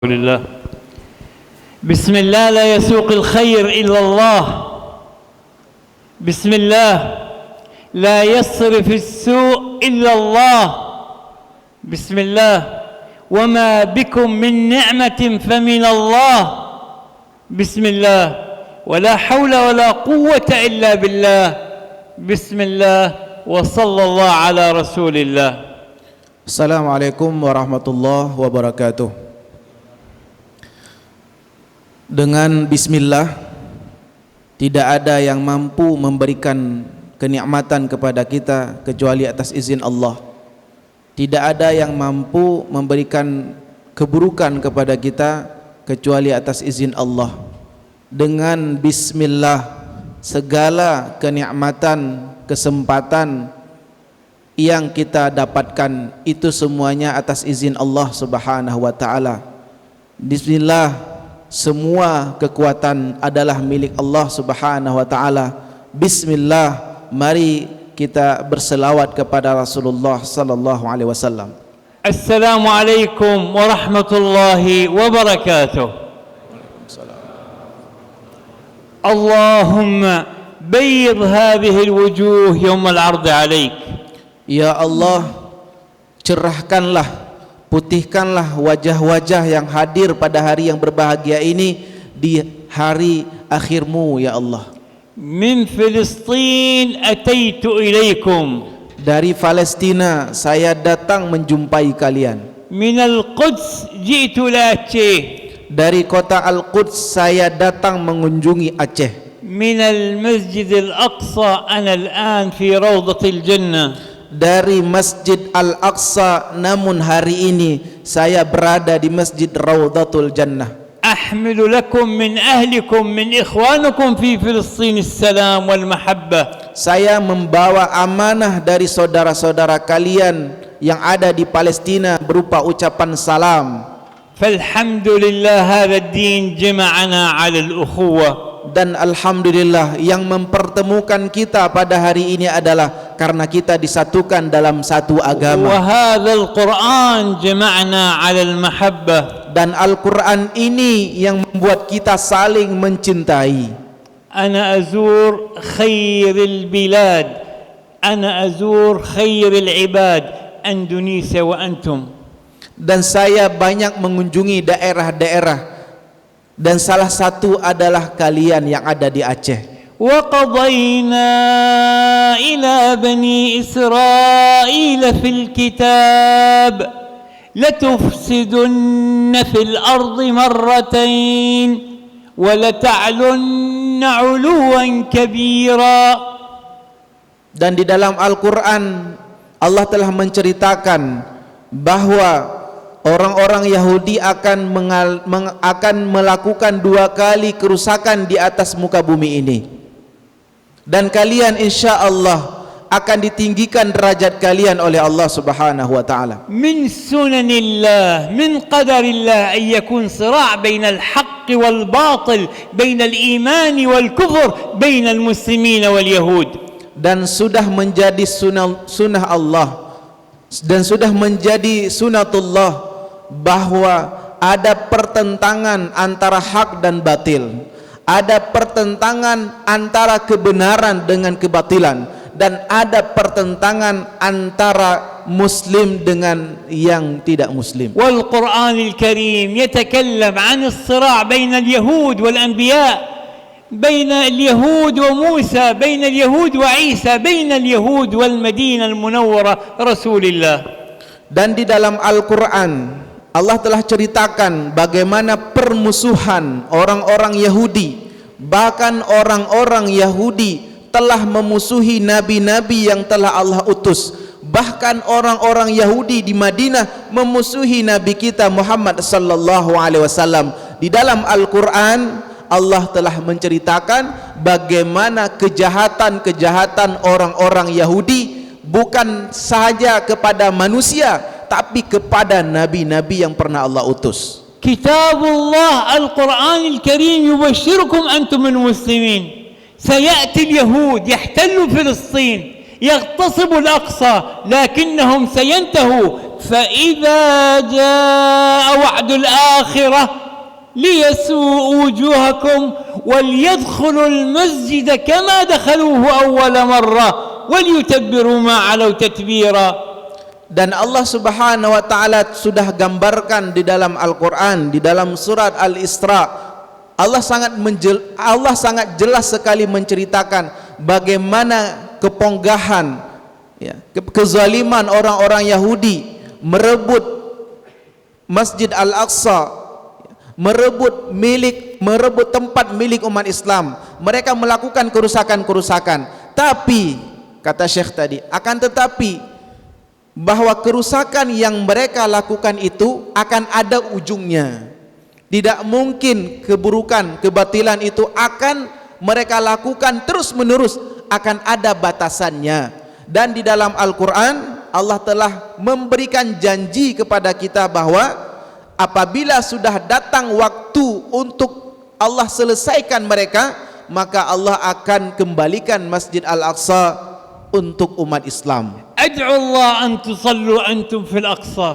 لله. بسم الله لا يسوق الخير إلا الله. بسم الله لا يصرف السوء إلا الله. بسم الله وما بكم من نعمة فمن الله. بسم الله ولا حول ولا قوة إلا بالله. بسم الله وصلى الله على رسول الله. Assalamualaikum warahmatullahi wabarakatuh. Dengan bismillah, tidak ada yang mampu memberikan kenikmatan kepada kita kecuali atas izin Allah. Tidak ada yang mampu memberikan keburukan kepada kita kecuali atas izin Allah. Dengan bismillah, segala kenikmatan, kesempatan yang kita dapatkan itu semuanya atas izin Allah Subhanahu wa taala. Bismillah, semua kekuatan adalah milik Allah Subhanahu wa taala. Bismillah, mari kita berselawat kepada Rasulullah sallallahu alaihi wasallam. Assalamualaikum warahmatullahi wabarakatuh. Allahumma bayyid hadhihi alwujuh yawm al-'ard 'alaik. Ya Allah, cerahkanlah, putihkanlah wajah-wajah yang hadir pada hari yang berbahagia ini di hari akhirmu ya Allah. Min Filistin ataitu ilaikum. Dari Palestina saya datang menjumpai kalian. Min al-Quds ji'tu ila Aceh. Dari kota Al-Quds saya datang mengunjungi Aceh. Min al-Masjid al-Aqsa ana al-an fi rawdatil jannah. Dari Masjid Al-Aqsa, namun hari ini saya berada di Masjid Rawdatul Jannah. Ahmilu lakum min ahlikum min ikhwanikum fi Filistin as-salam wal mahabbah. Saya membawa amanah dari saudara-saudara kalian yang ada di Palestina berupa ucapan salam. Falhamdulillah hadha ad-din jama'ana 'ala al-ukhuwah. Dan alhamdulillah yang mempertemukan kita pada hari ini adalah karena kita disatukan dalam satu agama. Wa hadzal Qur'an jama'na 'ala al-mahabbah. Dan Al-Qur'an ini yang membuat kita saling mencintai. Ana azur khairil bilad, ana azur khairil ibad, Indonesia wa antum. Dan saya banyak mengunjungi daerah-daerah, dan salah satu adalah kalian yang ada di Aceh. وَقَضَيْنَا إِلَى بَنِي إِسْرَائِيلَ فِي الْكِتَابِ لَتُفْسِدُنَّ فِي الْأَرْضِ مَرَّتَيْنِ وَلَتَعْلُنَّ عُلُوًّا كَبِيرًا. Dan di dalam Al-Quran Allah telah menceritakan bahwa orang-orang Yahudi akan melakukan 2 kali kerusakan di atas muka bumi ini. Dan kalian insya Allah akan ditinggikan derajat kalian oleh Allah Subhanahu wa taala. Min sunanillah, min qadarillah an yakun sira' bainal haqq wal batil, bainal iman wal kufur, bainal muslimin wal yahud. Dan sudah menjadi sunnah Allah dan sudah menjadi sunatullah bahwa ada pertentangan antara hak dan batil, ada pertentangan antara kebenaran dengan kebatilan, dan ada pertentangan antara muslim dengan yang tidak muslim. Wal Qur'anil Karim yatakallam 'an as-sira' baina al-yahud wal anbiya', baina al-yahud wa Musa, baina al-yahud wa Isa, baina al-yahud wal Madinah al-Munawwarah Rasulillah. Dan di dalam Al-Qur'an Allah telah ceritakan bagaimana permusuhan orang-orang Yahudi. Bahkan orang-orang Yahudi telah memusuhi nabi-nabi yang telah Allah utus. Bahkan orang-orang Yahudi di Madinah memusuhi nabi kita Muhammad sallallahu alaihi wasallam. Di dalam Al-Qur'an Allah telah menceritakan bagaimana kejahatan-kejahatan orang-orang Yahudi bukan saja kepada manusia tapi kepada nabi-nabi yang pernah Allah utus. Kitabullah Al-Qur'an Al-Karim yubashshirukum antum al-muslimin. Sayati al-yahud yahtallu Filistin, yaghtasibul Aqsa, lakinnahum sayantahu فإذا جاء وعد الآخرة ليسوء وجوهكم وليدخلوا المسجد كما دخلوه أول مرة وليتبروا ما علوا تتبيرا. Dan Allah Subhanahu wa taala sudah gambarkan di dalam Al-Qur'an, di dalam surat Al-Isra. Allah sangat jelas sekali menceritakan bagaimana keponggahan, ya, kezaliman orang-orang Yahudi merebut Masjid Al-Aqsa, merebut tempat milik umat Islam. Mereka melakukan kerusakan-kerusakan. Tapi kata Syekh tadi, akan tetapi bahwa kerusakan yang mereka lakukan itu akan ada ujungnya. Tidak mungkin keburukan, kebatilan itu akan mereka lakukan terus menerus, akan ada batasannya. Dan di dalam Al-Quran Allah telah memberikan janji kepada kita bahwa apabila sudah datang waktu untuk Allah selesaikan mereka, maka Allah akan kembalikan Masjid Al-Aqsa untuk umat Islam. أدعو الله أن تصلوا أنتم في الأقصى.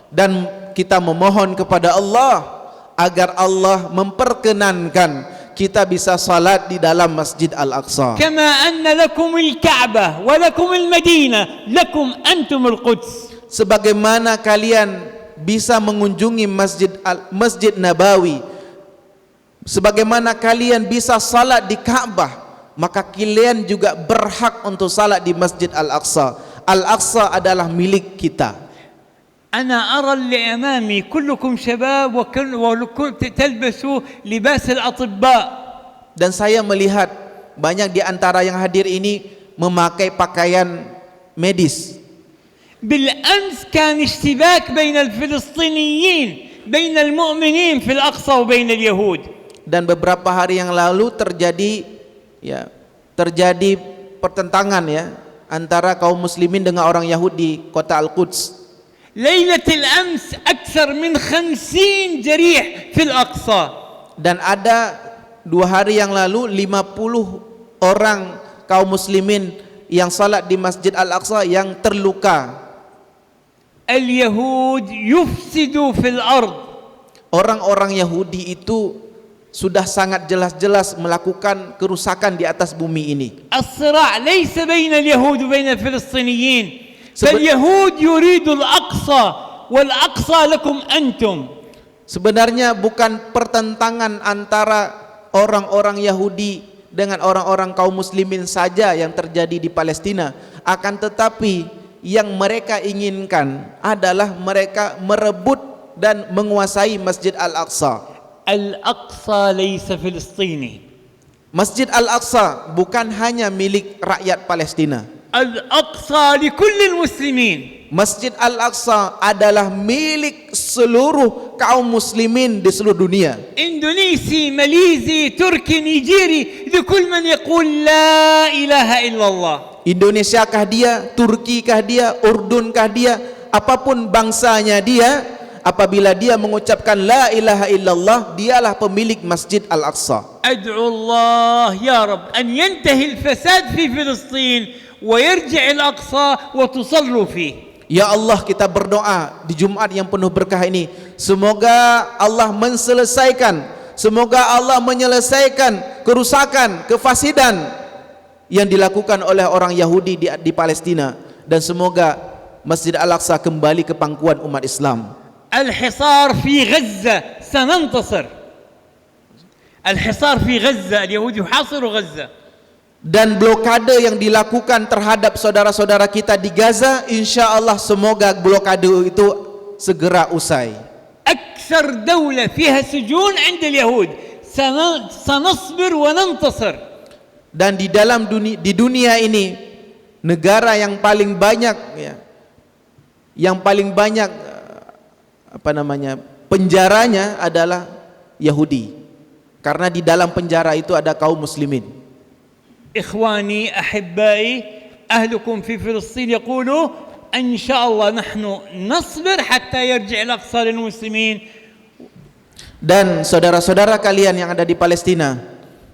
Dan kita memohon kepada Allah agar Allah memperkenankan kita bisa salat di dalam Masjid Al-Aqsa. كما أن لكم الكعبة ولكم المدينة لكم أنتم القدس. Sebagaimana kalian bisa mengunjungi Masjid Nabawi, sebagaimana kalian bisa salat di Ka'bah, maka kalian juga berhak untuk salat di Masjid Al-Aqsa. Al-Aqsa adalah milik kita. أنا أرى اللي أمامي كلكم شباب وكل تلبسوا لباس الأطباء. Dan saya melihat banyak di antara yang hadir ini memakai pakaian medis. بالأمس كان اشتباك بين الفلسطينيين بين المؤمنين في الأقصى وبين اليهود. Dan beberapa hari yang lalu terjadi pertentangan, ya, antara kaum muslimin dengan orang Yahudi di kota Al-Quds. ليلة الأمس أكثر من 50 جريح في الأقصى. Dan ada 2 hari yang lalu 50 orang kaum muslimin yang salat di Masjid Al-Aqsa yang terluka. اليهود يفسدوا في الأرض. Orang-orang Yahudi itu sudah sangat jelas-jelas melakukan kerusakan di atas bumi ini. الصراع ليس بين اليهود وبين الفلسطينيين، فاليهود يريد الأقصى والأقصى لكم أنتم. Sebenarnya bukan pertentangan antara orang-orang Yahudi dengan orang-orang kaum muslimin saja yang terjadi di Palestina, akan tetapi yang mereka inginkan adalah mereka merebut dan menguasai Masjid Al-Aqsa. Al-Aqsa laysa Filistini. Masjid Al-Aqsa bukan hanya milik rakyat Palestina. Al-Aqsa li kulli muslimin. Masjid Al-Aqsa adalah milik seluruh kaum muslimin di seluruh dunia. Indonesi, Malizi, Turki, Nigeri, لكل من يقول لا إله إلا الله. Indonesia kah dia, Turki kah dia, Urdun kah dia, apapun bangsanya dia, apabila dia mengucapkan la ilaha illallah, dialah pemilik Masjid Al-Aqsa. Ad'u Allah ya Rabb an yantahi al-fasad fi Filistin wa yarji' al-Aqsa wa tusallu fihi. Ya Allah, kita berdoa di Jumat yang penuh berkah ini, semoga Allah menyelesaikan kerusakan, kefasidan yang dilakukan oleh orang Yahudi di Palestina, dan semoga Masjid Al-Aqsa kembali ke pangkuan umat Islam. الحصار في غزة سننتصر. الحصار في غزة اليهود يحاصروا غزة. Dan blokade yang dilakukan terhadap saudara-saudara kita di Gaza, insya Allah semoga blokade itu segera usai. أكثر دولة فيها سجون عند اليهود سنصبر وننتصر. Dan di dunia ini negara yang paling banyak penjaranya adalah Yahudi, karena di dalam penjara itu ada kaum muslimin. إخواني أحبائي أهلكم في فلسطين يقولوا إن شاء الله نحن نصبر حتى يرجع الأقصى للمسلمين. Dan saudara-saudara kalian yang ada di Palestina,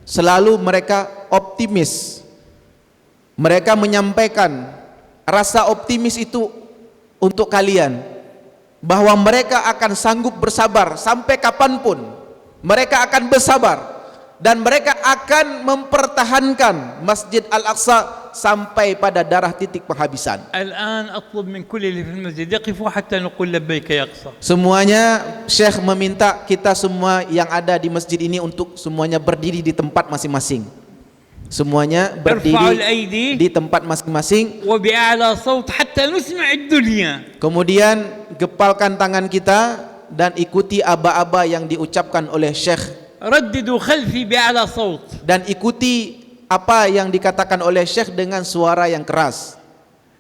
selalu mereka optimis. Mereka menyampaikan rasa optimis itu untuk kalian, bahwa mereka akan sanggup bersabar sampai kapanpun. Mereka akan bersabar dan mereka akan mempertahankan Masjid Al-Aqsa sampai pada darah titik penghabisan. الآن أطلب من كل اللي في المسجد يقفوا حتى نقول لبيك يا أقصى. Semuanya Syekh meminta kita semua yang ada di masjid ini untuk semuanya berdiri di tempat masing-masing. Semuanya berdiri di tempat masing-masing. وبأعلى صوت حتى نسمع الدنيا. Kemudian gepalkan tangan kita dan ikuti aba-aba yang diucapkan oleh Syekh. رددوا خلفي بأعلى صوت. Dan ikuti apa yang dikatakan oleh Syekh dengan suara yang keras.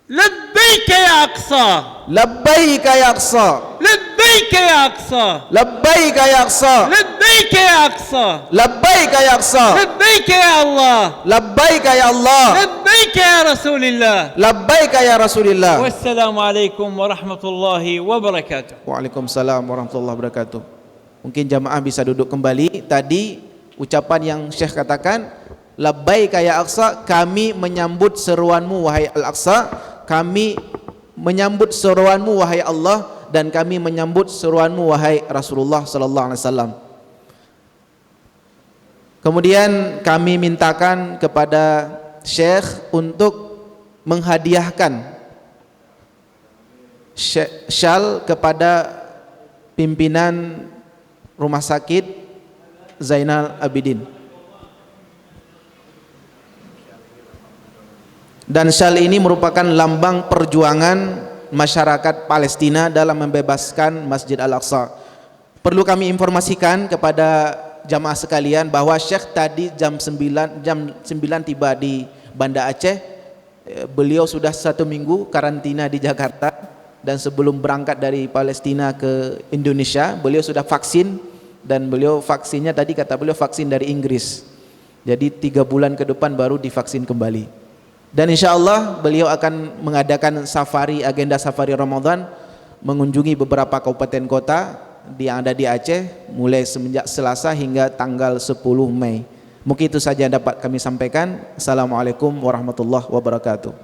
لبيك يا أقصى. Labbaik ya Aqsa. لبيك يا أقصى. Labbaik ya Aqsa. لبيك يا أقصى. Labbaik ya Aqsa. لبيك يا الله. Labbaik ya Allah. لبيك يا رسول الله. Labbaik ya Rasulillah. والسلام عليكم ورحمة الله وبركاته. Waalaikumsalam warahmatullahi wabarakatuh. Mungkin jamaah bisa duduk kembali. Tadi ucapan yang Syekh katakan, labbaik ya Aqsa, kami menyambut seruanmu wahai Al-Aqsa, kami menyambut seruanmu wahai Allah, dan kami menyambut seruanmu wahai Rasulullah sallallahu alaihi wasallam. Kemudian kami mintakan kepada Syekh untuk menghadiahkan syal kepada pimpinan Rumah Sakit Zainal Abidin. Dan syal ini merupakan lambang perjuangan masyarakat Palestina dalam membebaskan Masjid Al-Aqsa. Perlu kami informasikan kepada jamaah sekalian bahwa Syekh tadi jam 9 tiba di Banda Aceh. Beliau sudah 1 minggu karantina di Jakarta, dan sebelum berangkat dari Palestina ke Indonesia beliau sudah vaksin, dan beliau vaksinnya tadi kata beliau vaksin dari Inggris. Jadi 3 bulan ke depan baru divaksin kembali. Dan insya Allah beliau akan mengadakan agenda safari Ramadan, mengunjungi beberapa kabupaten kota yang ada di Aceh mulai semenjak Selasa hingga tanggal 10 Mei. Mungkin itu saja yang dapat kami sampaikan. Assalamualaikum warahmatullahi wabarakatuh.